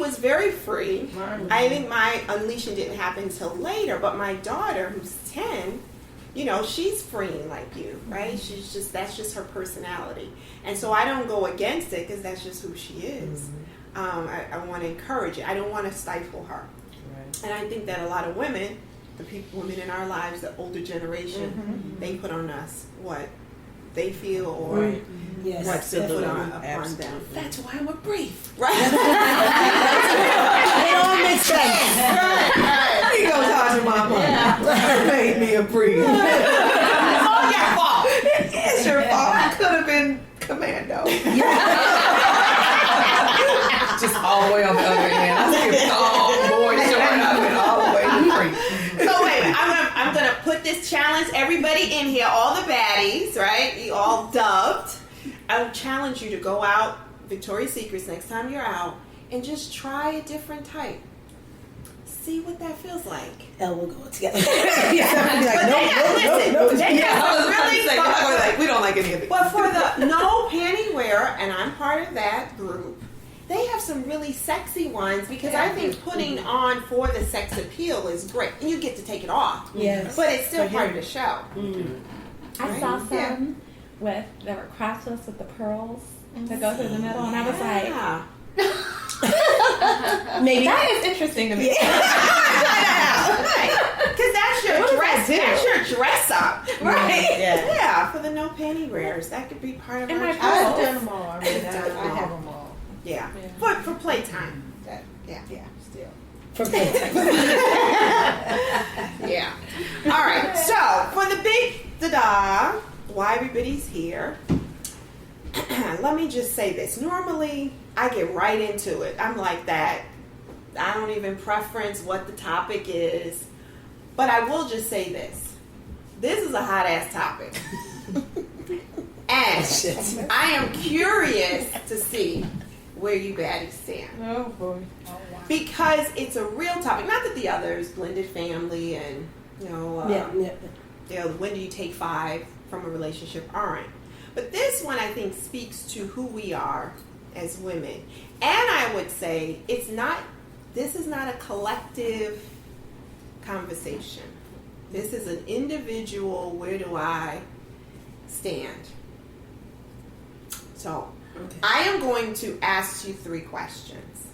was very free. I think my unleashing didn't happen until later, but my daughter, who's 10, you know, she's freeing like you, right? She's just, that's just her personality. And so I don't go against it because that's just who she is. I want to encourage it. I don't want to stifle her. Right. And I think that a lot of women, women in our lives, the older generation, they put on us what they feel or what's to put on upon them. That's why we're brief. Right. It all makes sense. Right. He goes out to my mom. That made me a brief. It's all your fault. It's your fault. I could have been commando. Just all the way on the other end. I skipped all the boys showing up and all the way to free. So wait, I'm gonna put this challenge. Everybody in here, all the baddies, right? You all dubbed. I will challenge you to go out, Victoria's Secrets, next time you're out, and just try a different type. See what that feels like. And we'll go together. But they have really like, we don't like any of it. But for the no panty wear, and I'm part of that group, they have some really sexy ones because I think putting on for the sex appeal is great. And you get to take it off. Yes. But it's still part of the show. I saw some that were crotchless with the pearls that go through the middle, and I was like, maybe that is interesting to me. Right. Because that's your dress. That's your dress up. Right. Yeah. For the no panty wearers, that could be part of our I've show. done them all. I have them all. Yeah. For playtime. Still. for playtime. Yeah. All right. So for the big da-da, why everybody's here. Let me just say this. Normally, I get right into it. I'm like that. I don't even preference what the topic is. But I will just say this. This is a hot ass topic. And I am curious to see where you baddies stand. Oh boy. Oh, wow. Because it's a real topic. Not that the others, blended family and, you know, when do you take 5 from a relationship aren't. But this one, I think, speaks to who we are as women. And I would say this is not a collective conversation. This is an individual, where do I stand? So, I am going to ask you 3 questions.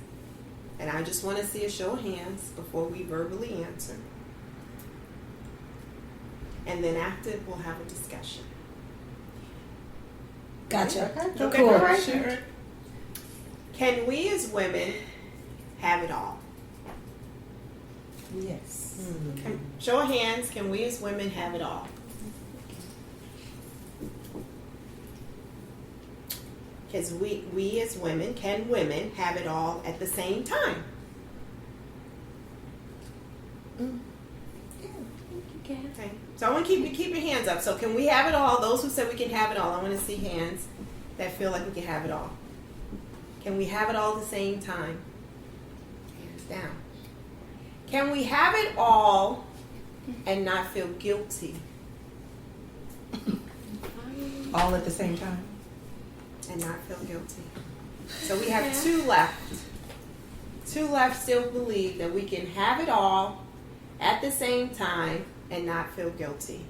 And I just want to see a show of hands before we verbally answer. And then after, we'll have a discussion. Gotcha. Okay. Cool. All right. Can we as women have it all? Yes. Show of hands, can we as women have it all? Because we as women, can women have it all at the same time? Okay. So I want to keep your hands up. So can we have it all? Those who said we can have it all, I want to see hands that feel like we can have it all. Can we have it all at the same time? Hands down. Can we have it all and not feel guilty? All at the same time. And not feel guilty. So we have 2 left. 2 left still believe that we can have it all at the same time and not feel guilty.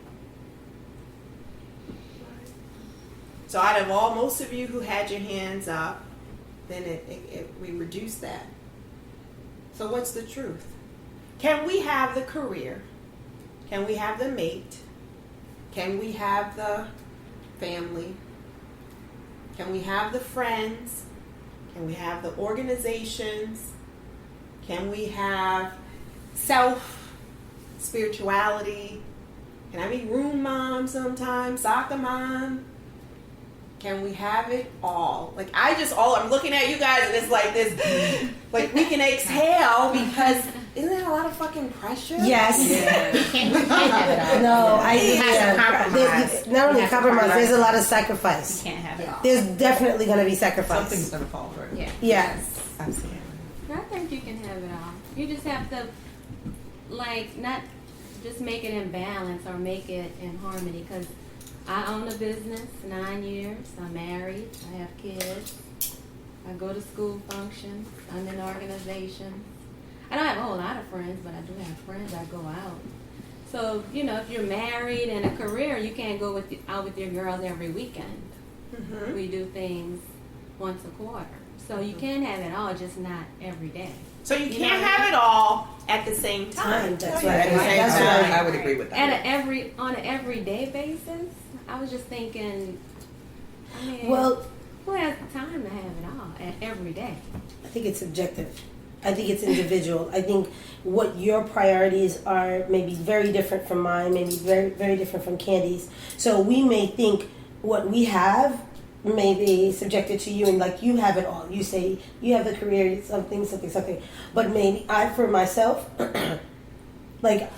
So out of most of you who had your hands up, then we reduce that. So what's the truth? Can we have the career? Can we have the mate? Can we have the family? Can we have the friends? Can we have the organizations? Can we have spirituality? Can I be room mom sometimes? Soccer mom? Can we have it all? Like I'm looking at you guys and it's like this, like we can exhale because isn't that a lot of fucking pressure? Yes. Yeah. We can't have it all. No, I compromise. not only compromise, there's a lot of sacrifice. We can't have it all. There's definitely going to be sacrifice. Something's going to fall through. Yeah. Yes. Absolutely. I think you can have it all. You just have to, not just make it in balance or make it in harmony. Because I own a business, 9 years. I'm married. I have kids. I go to school functions. I'm in organizations. I don't have a whole lot of friends, but I do have friends. I go out. So, you know, if you're married and a career, you can't go out with your girls every weekend. Mm-hmm. We do things once a quarter. So you can have it all, just not every day. So you can't have it all at the same time. That's At right. the same That's time, right. I would agree with On that. an everyday basis, I was just thinking, I mean, Well, who has the time to have it all at every day? I think it's subjective. I think it's individual. I think what your priorities are maybe very different from mine, maybe very, very different from Candy's. So we may think what we have may be subjected to you, and like you have it all. You say you have the career, something. But maybe I, for myself, like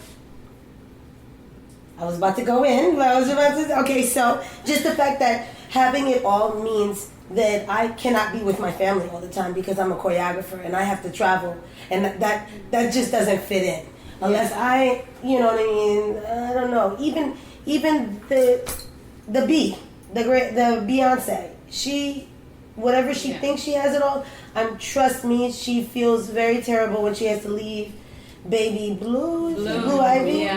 I was about to go in. Okay, so just the fact that having it all means that I cannot be with my family all the time because I'm a choreographer and I have to travel, and that just doesn't fit in unless I, you know what I mean. I don't know. Even the Beyonce, she, whatever she thinks she has it all. Trust me, she feels very terrible when she has to leave baby Blue Ivy.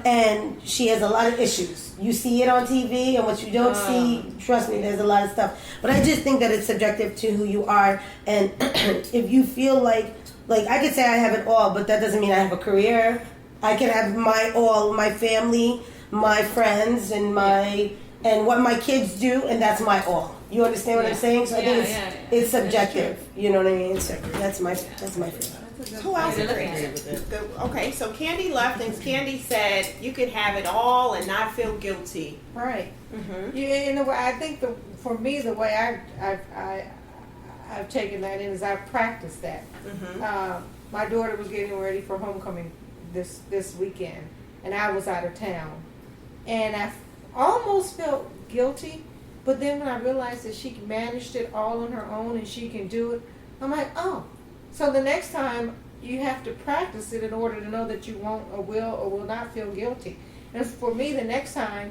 And she has a lot of issues. You see it on TV, and what you don't see, trust me, there's a lot of stuff. But I just think that it's subjective to who you are, and if you feel like I could say I have it all, but that doesn't mean I have a career. I can have my all, my family, my friends, and what my kids do, and that's my all. You understand what I'm saying? So I think it's subjective. You know what I mean? So that's my feeling. Who else agrees? Okay, so Candy left, and Candy said you could have it all and not feel guilty. Right. Mm-hmm. Yeah, in a way, I think for me, the way I've taken that in is I've practiced that. Mm-hmm. My daughter was getting ready for homecoming this weekend, and I was out of town, and I almost felt guilty. But then when I realized that she managed it all on her own and she can do it, I'm like, oh. So the next time you have to practice it in order to know that you won't or will not feel guilty. And for me, the next time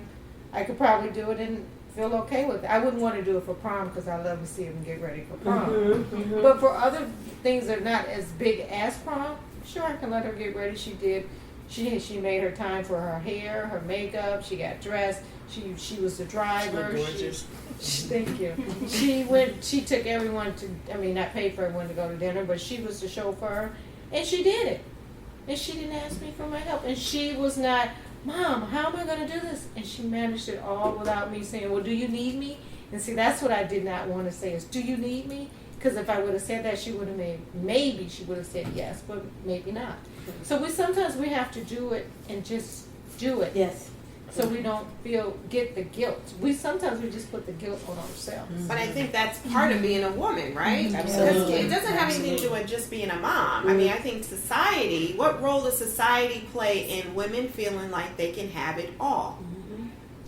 I could probably do it and feel okay with it. I wouldn't want to do it for prom because I love to see them get ready for prom. Mm-hmm, mm-hmm. But for other things that are not as big as prom, sure, I can let her get ready. She did. She made her time for her hair, her makeup. She got dressed. She was the driver. Gorgeous. Thank you. She took everyone to, I mean, not paid for everyone to go to dinner, but she was the chauffeur, and she did it. And she didn't ask me for my help. And she was not, Mom, how am I going to do this? And she managed it all without me saying, well, do you need me? And see, that's what I did not want to say is, do you need me? Because if I would have said that, she would have maybe she would have said yes, but maybe not. So sometimes we have to do it and just do it. Yes. So we don't get the guilt. Sometimes we just put the guilt on ourselves. But I think that's part of being a woman, right? Absolutely. It doesn't have anything to do with just being a mom. I mean, I think society, what role does society play in women feeling like they can have it all?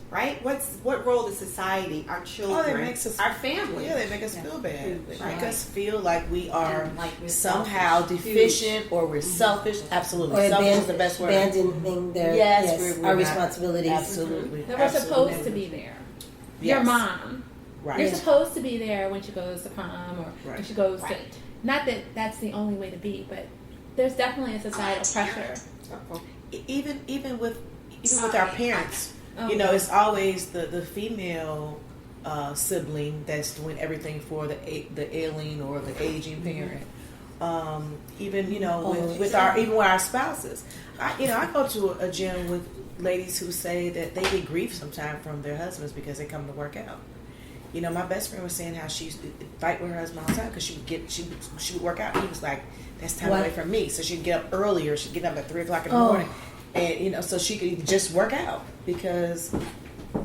Right? What role does society, our children, our family? Yeah, they make us feel bad. They Right. make us feel like we are Like we're somehow selfish. deficient or we're selfish. Absolutely. Or Selfish is the best word. abandoning their Yes, we're our not- responsibilities. Absolutely. That we're supposed to be there. Your Yes. mom. Right. You're supposed to be there when she goes to prom or when Right. she goes to. Not that that's the only way to be, but there's definitely a societal pressure. Even with our parents, you know, it's always the female sibling that's doing everything for the ailing or the aging parent. Even with our spouses. I go to a gym with ladies who say that they get grief sometimes from their husbands because they come to work out. You know, my best friend was saying how she used to fight with her husband all the time because she would work out. And he was like, "That's time away from me." So she'd get up earlier. She'd get up at 3:00 in the morning, and so she could just work out because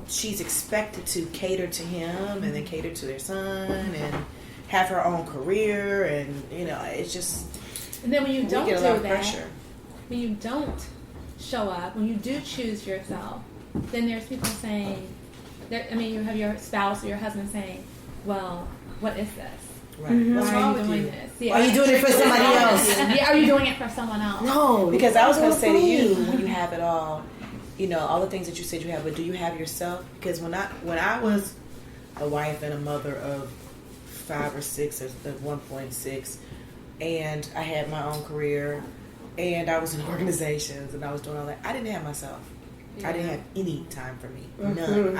she's expected to cater to him and then cater to their son and have her own career, and it's just. And then when you don't get a do lot of that, pressure. when you don't show up, when you do choose yourself, then there's people saying, you have your spouse or your husband saying, well, what is this? Right. Why What's are wrong you with doing you? this? Are you doing it for somebody else? Yeah, are you doing it for someone else? No. Because I was going to say to you, when you have it all, all the things that you said you have, but do you have yourself? Because when I was a wife and a mother of 5 or 6 or 1.6, and I had my own career, and I was in organizations, and I was doing all that. I didn't have myself. I didn't have any time for me. None.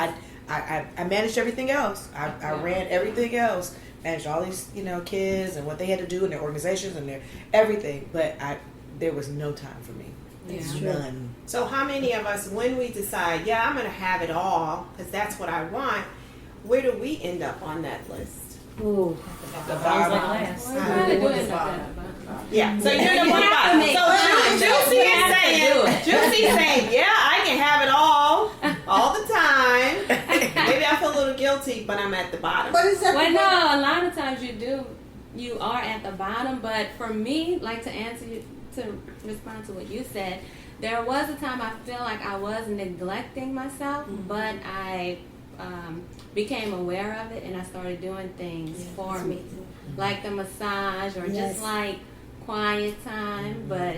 I managed everything else. I ran everything else. Managed all these, kids and what they had to do in their organizations and their everything. But there was no time for me. None. So how many of us, when we decide, I'm going to have it all because that's what I want, where do we end up on that list? Ooh. At the bottom. Yeah. So you're the one bottom. So Juicy's saying, I can have it all the time. Maybe I feel a little guilty, but I'm at the bottom. But is that Well, no, a lot of times you are at the bottom, but for me, like to respond to what you said, there was a time I feel like I was neglecting myself, but I became aware of it and I started doing things for me, like the massage or just like quiet time. But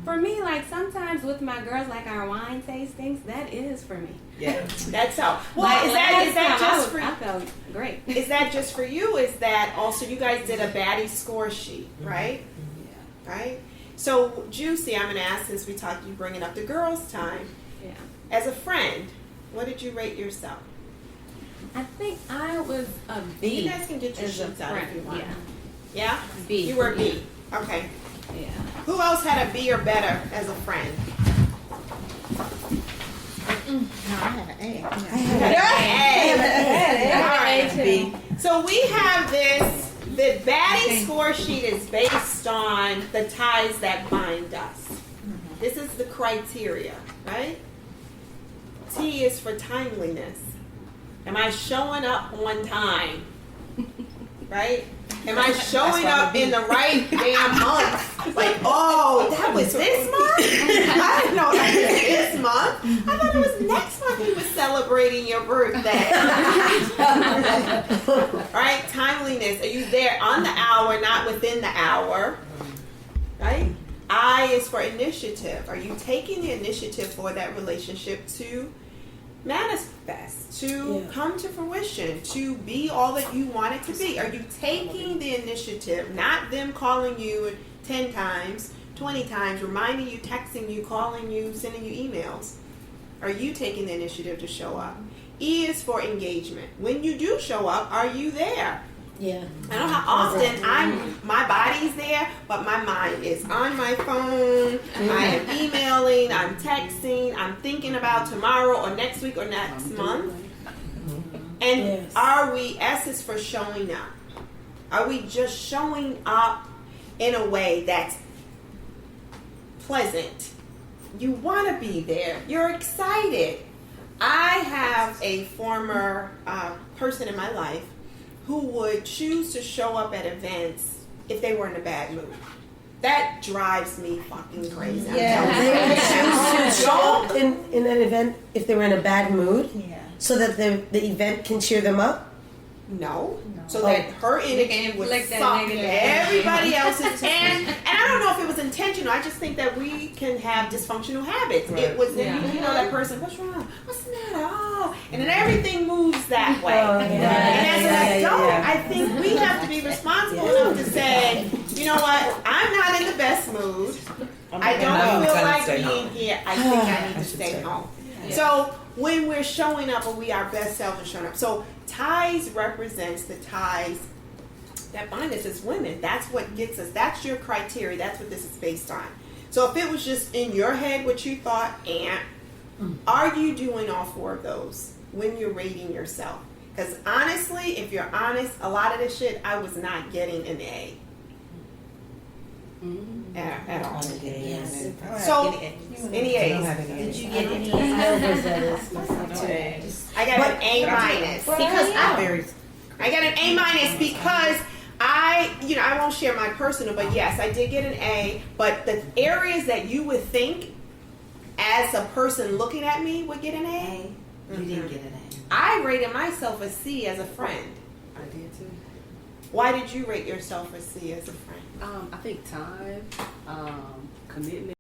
for me, like sometimes with my girls, like our wine tastings, that is for me. Yeah, that's how. Well, like is that just for? I felt great. Is that just for you? Is that also you guys did a Baddie Score Sheet, right? Yeah. Right. So Juicy, I'm going to ask since we talked, you bringing up the girls' time. Yeah. As a friend, what did you rate yourself? I think I was a B. You guys can get your sheets out if you want. Yeah. Yeah? B. You were B. Okay. Yeah. Who else had a B or better as a friend? No, I had an A. All right, B. So we have this. The Baddie Score Sheet is based on the ties that bind us. This is the criteria, right? T is for timeliness. Am I showing up on time? Right? Am I showing up in the right damn month? Like, that was this month? I didn't know that was this month. I thought it was next month you were celebrating your birthday. Right? Timeliness. Are you there on the hour, not within the hour? Right? I is for initiative. Are you taking the initiative for that relationship to manifest, to come to fruition, to be all that you want it to be? Are you taking the initiative, not them calling you 10 times, 20 times, reminding you, texting you, calling you, sending you emails? Are you taking the initiative to show up? E is for engagement. When you do show up, are you there? Yeah. I don't know how often my body's there, but my mind is on my phone. I am emailing, I'm texting, I'm thinking about tomorrow or next week or next month. And are we, S is for showing up. Are we just showing up in a way that's pleasant? You want to be there. You're excited. I have a former person in my life who would choose to show up at events if they were in a bad mood. That drives me fucking crazy. Yeah, they would choose to show up in an event if they were in a bad mood, so that the event can cheer them up. No. So that her energy would suck everybody else's. And I don't know if it was intentional. I just think that we can have dysfunctional habits. Right. It was, that person, what's wrong? What's the matter? Oh. And then everything moves that way. And as an adult, I think we have to be responsible enough to say, you know what? I'm not in the best mood. I don't feel like being here. I think I need to stay home. Yeah. So when we're showing up, or we our best self and showing up. So ties represents the ties that bind us as women. That's what gets us. That's your criteria. That's what this is based on. So if it was just in your head what you thought, are you doing all 4 of those when you're rating yourself? Because honestly, if you're honest, a lot of this shit I was not getting an A. At all. Yes. So, any A's? Did you get any A's? I got an A minus because I got an A minus because I won't share my personal, but yes, I did get an A. But the areas that you would think, as a person looking at me, would get an A, you didn't get an A. I rated myself a C as a friend. I did too. Why did you rate yourself a C as a friend? I think time, commitment.